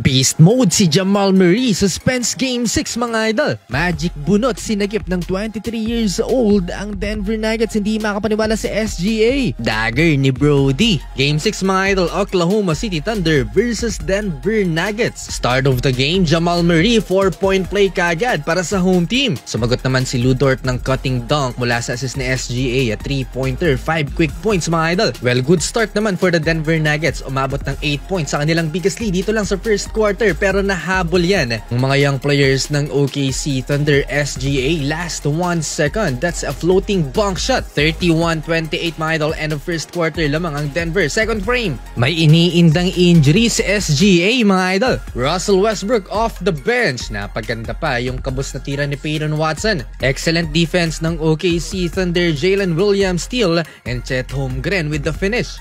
Beast mode si Jamal Murray, suspense game 6 mga idol. Magic bunot sinagip ng 23 years old ang Denver Nuggets, hindi makapaniwala si SGA. Dagger ni Brody. Game 6 mga idol, Oklahoma City Thunder versus Denver Nuggets. Start of the game, Jamal Murray 4-point play kagad para sa home team. Sumagot naman si Lu Dort ng cutting dunk mula sa assist ni SGA at 3-pointer, 5 quick points mga idol. Well, good start naman for the Denver Nuggets. Umabot ng 8 points sa kanilang biggest lead dito lang sa first quarter, pero nahabol yan ng mga young players ng OKC Thunder. SGA last 1 second, that's a floating bunk shot. 31-28 mga idol, end of first quarter lamang ang Denver. Second frame, may iniindang injury si SGA mga idol. Russell Westbrook off the bench. Napaganda pa yung kabos na tira ni Peyton Watson. Excellent defense ng OKC Thunder. Jalen Williams steal and Chet Holmgren with the finish.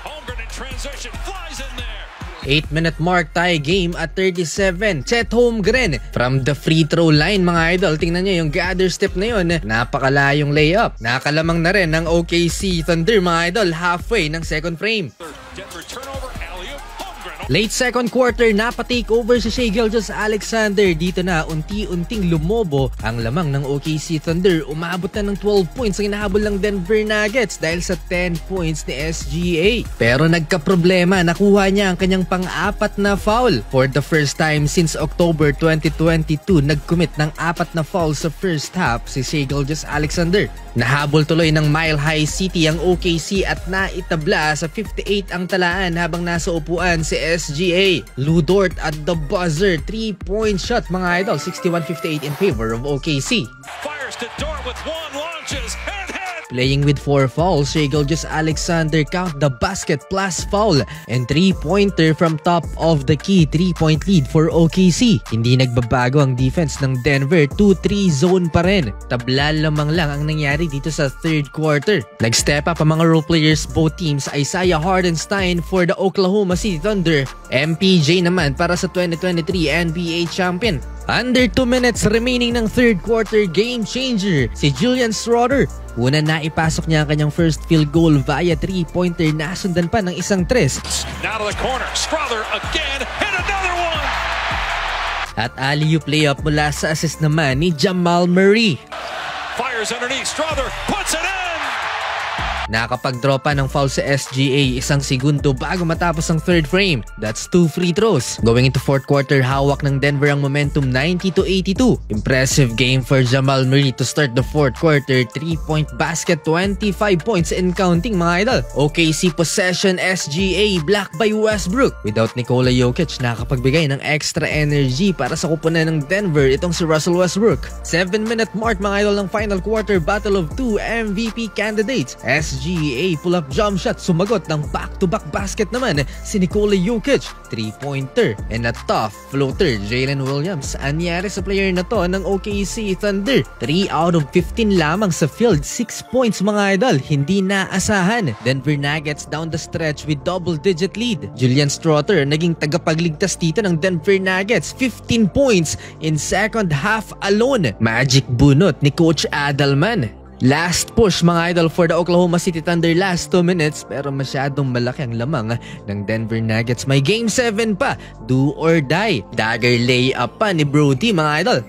Holmgren in transition, flies in there. 8-minute mark, tie game at 37. Chet Holmgren from the free throw line mga idol. Tingnan nyo yung gather step na yun. Napakalayong layup. Nakalamang na rin ng OKC Thunder mga idol halfway ng second frame. Denver turnover, alley-oop, Holmgren. Late second quarter, napatake over si Shai Gilgeous-Alexander. Dito na unti-unting lumobo ang lamang ng OKC Thunder. Umabot na ng 12 points ang inahabol ng Denver Nuggets dahil sa 10 points ni SGA. Pero nagka-problema, nakuha niya ang kanyang pang-apat na foul. For the first time since October 2022, nag-commit ng 4 na foul sa first half si Shai Gilgeous-Alexander. Nahabol tuloy ng Mile High City ang OKC at naitabla sa 58 ang talaan habang nasa upuan si SGA. Lu Dort at the buzzer, 3-point shot mga idol, 61-58 in favor of OKC. Fires to Dort with one, launches, and hit. Playing with 4 fouls, Shai Gilgeous-Alexander count the basket plus foul and 3-pointer from top of the key. 3-point lead for OKC. Hindi nagbabago ang defense ng Denver, 2-3 zone pa rin. Tabla lamang lang ang nangyari dito sa third quarter. Nag-step up ang mga role players both teams. Isaiah Hartenstein for the Oklahoma City Thunder. MPJ naman para sa 2023 NBA champion. Under 2 minutes remaining ng third quarter, game changer si Julian Strawther. Una na ipasok niya ang kanyang first field goal via 3-pointer, nasundan pa ng isang tres. Now to the corner, Strawther again, hit another one. At alley-oop layup mula sa assist naman ni Jamal Murray. Fires underneath, Strawther puts it in. Nakapag-draw pa ng foul sa SGA 1 segundo bago matapos ang third frame. That's 2 free throws. Going into fourth quarter, hawak ng Denver ang momentum 90-82. Impressive game for Jamal Murray to start the fourth quarter. 3-point basket, 25 points and counting mga idol. OKC possession, SGA blocked by Westbrook. Without Nikola Jokic, nakapagbigay ng extra energy para sa kupunan ng Denver itong si Russell Westbrook. 7-minute mark mga idol ng final quarter, battle of 2 MVP candidates. SGA pull-up jump shot, sumagot ng back-to-back basket naman si Nikola Jokic. 3-pointer and a tough floater, Jalen Williams. Anyari sa player na to ng OKC Thunder. 3 out of 15 lamang sa field, 6 points mga idol. Hindi naasahan. Denver Nuggets down the stretch with double-digit lead. Julian Strawther naging tagapagligtas dito ng Denver Nuggets. 15 points in second half alone. Magic bunot ni Coach Adelman. Last push mga idol for the Oklahoma City Thunder, last 2 minutes, pero masyadong malaki ang lamang ng Denver Nuggets. May game 7 pa, do or die. Dagger layup pa ni Brody mga idol.